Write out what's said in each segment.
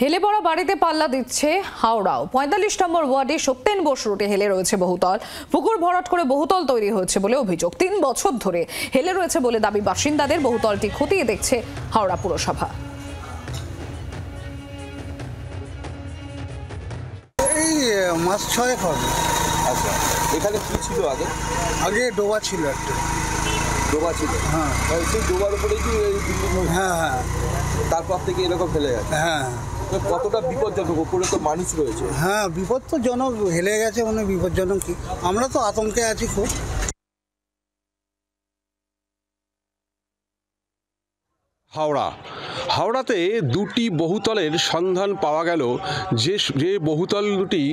হেলে পড়া বাড়িতে পাল্লা দিচ্ছে হাওড়াও। ৪৫ নম্বর ওয়ার্ডে সত্যেন বোস রোডে হেলে রয়েছে বহুতল। পুকুর ভরাট করে বহুতল তৈরি হয়েছে বলে অভিযোগ। ৩ বছর ধরে হেলে রয়েছে বলে দাবি বাসিন্দাদের। বহুতলটি খতিয়ে দেখছে হাওড়া পুরসভা। এই মাস ৬ হবে। আচ্ছা, এখানে কি ছিল আগে? আগে ডোবা ছিল একটা। ডোবা ছিল? হ্যাঁ। সেই ডোবার উপরেই কি এই বিল্ডিং? হ্যাঁ হ্যাঁ। তারপর থেকে এরকম ফেলে গেছে? হ্যাঁ। কতটা বিপজ্জনক? উপরে তো মানুষ রয়েছে। হ্যাঁ, বিপজ্জনক, হেলে গেছে মানে বিপজ্জনক কি, আমরা তো আতঙ্কে আছি খুব। হাওড়াতে দুটি বহুতলের সন্ধান পাওয়া গেল। যে বহুতল দুটি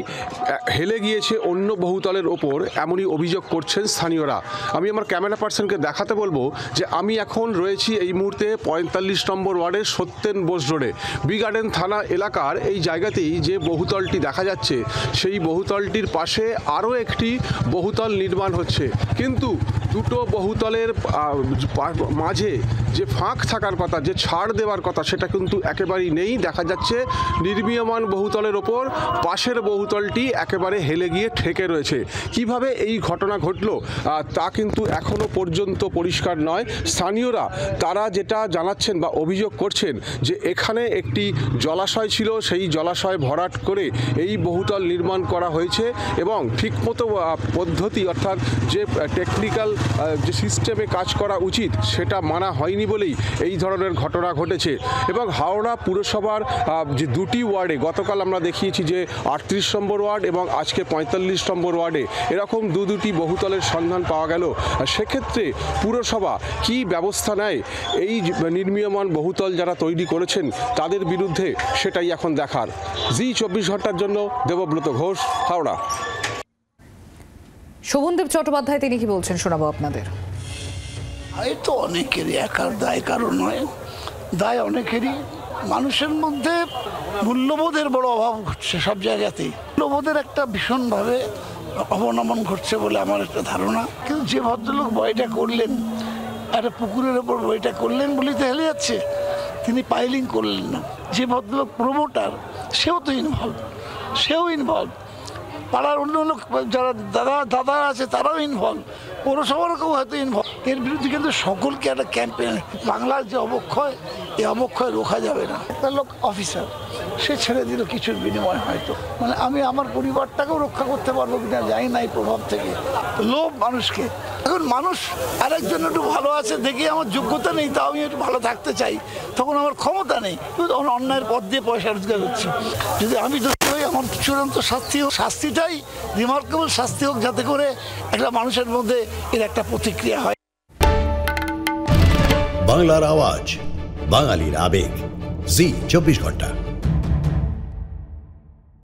হেলে গিয়েছে অন্য বহুতলের ওপর, এমনই অভিযোগ করছেন স্থানীয়রা। আমি আমার ক্যামেরা পার্সনকে দেখাতে বলবো যে আমি এখন রয়েছি এই মুহূর্তে ৪৫ নম্বর ওয়ার্ডের সত্যেন বোস রোডে। বি গার্ডেন থানা এলাকার এই জায়গাতেই যে বহুতলটি দেখা যাচ্ছে, সেই বহুতলটির পাশে আরও একটি বহুতল নির্মাণ হচ্ছে। কিন্তু দুটো বহুতলের মাঝে যে ফাঁক থাকার কথা, যে ছাড় দেওয়ার কথা, সেটা কিন্তু একেবারেই নেই। দেখা যাচ্ছে নির্মীয়মান বহুতলের ওপর পাশের বহুতলটি একেবারে হেলে গিয়ে ঠেকে রয়েছে। কিভাবে এই ঘটনা ঘটলো তা কিন্তু এখনও পর্যন্ত পরিষ্কার নয়। স্থানীয়রা তারা যেটা জানাচ্ছেন বা অভিযোগ করছেন যে এখানে একটি জলাশয় ছিল, সেই জলাশয় ভরাট করে এই বহুতল নির্মাণ করা হয়েছে এবং ঠিকমতো পদ্ধতি অর্থাৎ যে টেকনিক্যাল যে সিস্টেমে কাজ করা উচিত সেটা মানা হয়নি বলেই এই ধরনের ঘটনা ঘটেছে। এবং হাওড়া পুরসভার যে দুটি ওয়ার্ডে, গতকাল আমরা দেখিয়েছি যে ৩৮ নম্বর ওয়ার্ড এবং আজকে ৪৫ নম্বর ওয়ার্ডে এরকম দুটি বহুতলের সন্ধান পাওয়া গেল। সেক্ষেত্রে পুরসভা কি ব্যবস্থা নেয় এই নির্মীয়মান বহুতল যারা তৈরি করেছেন তাদের বিরুদ্ধে, সেটাই এখন দেখার। জি ২৪ ঘন্টার জন্য দেবব্রত ঘোষ, হাওড়া। শোভনদেব চট্টোপাধ্যায় তিনি কি বলছেন শোনাবো আপনাদের। এই তো অনেকেরই, একার দায় কারণ নয়, দায় অনেকেরই। মানুষের মধ্যে মূল্যবোধের বড় অভাব ঘটছে সব জায়গাতেই। মূল্যবোধের একটা ভীষণভাবে অবনমন ঘটছে বলে আমার একটা ধারণা। কিন্তু যে ভদ্রলোক বইটা করলেন, একটা পুকুরের ওপর বইটা করলেন বলেই তো হেলে যাচ্ছে, তিনি পাইলিং করলেন না। যে ভদ্রলোক প্রমোটার, সেও তো ইনভলভ, পাড়ার অন্য লোক যারা দাদা আছে তারাও ইনভলভ, পৌরসভারও কেউ হয়তো ইনভলভ। এর বিরুদ্ধে কিন্তু সকলকে একটা ক্যাম্পেইন, বাংলার যে অবক্ষয়, এই অবক্ষয় রোখা যাবে না। একটা লোক অফিসার, সে ছেড়ে দিল কিছুর বিনিময় হয়তো, মানে আমি আমার পরিবারটাকেও রক্ষা করতে পারবো কিনা জানি না এই প্রভাব থেকে। লোভ মানুষকে, এখন মানুষ আরেকজন একটু ভালো আছে দেখে আমার যোগ্যতা নেই, তাও আমি একটু ভালো থাকতে চাই, তখন আমার ক্ষমতা নেই, কিন্তু তখন অন্যায়ের পথ দিয়ে পয়সা রোজগার হচ্ছে। যদি আমি দোষী হই, আমার চূড়ান্ত শাস্তি হোক, শাস্তিটাই রিমার্কেবল শাস্তি হোক, যাতে করে একটা মানুষের মধ্যে এর একটা প্রতিক্রিয়া হয়। বাংলার আওয়াজ, বাঙালির আবেগ, জি ২৪ ঘন্টা।